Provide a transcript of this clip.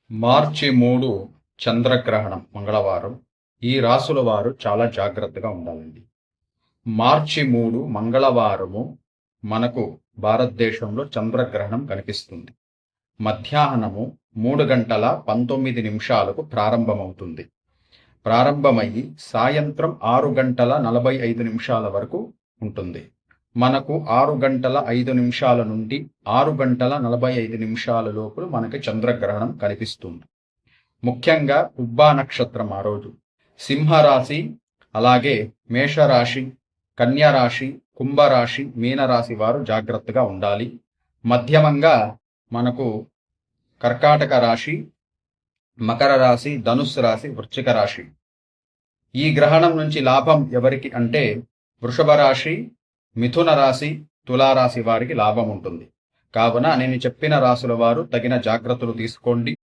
మార్చి 3 చంద్రగ్రహణం మంగళవారం. ఈ రాసుల వారు చాలా జాగ్రత్తగా ఉండాలండి. మార్చి 3 మంగళవారము మనకు భారతదేశంలో చంద్రగ్రహణం కనిపిస్తుంది. మధ్యాహ్నము 3:19 ప్రారంభమవుతుంది. ప్రారంభమయ్యి సాయంత్రం 6:45 వరకు ఉంటుంది. మనకు 6:05 నుండి 6:45 లోపల మనకి చంద్రగ్రహణం కనిపిస్తుంది. ముఖ్యంగా ఉబ్బా నక్షత్రం ఆ రోజు. సింహరాశి, అలాగే మేషరాశి, కన్యరాశి, కుంభరాశి, మీనరాశి వారు జాగ్రత్తగా ఉండాలి. మధ్యమంగా మనకు కర్కాటక రాశి, మకర రాశి, ధనుస్సు రాశి, వృశ్చిక రాశి. ఈ గ్రహణం నుంచి లాభం ఎవరికి అంటే వృషభ రాశి, మిథున రాశి, తులారాశి వారికి లాభం ఉంటుంది. కావున నేను చెప్పిన రాశుల వారు తగిన జాగ్రత్తలు తీసుకోండి.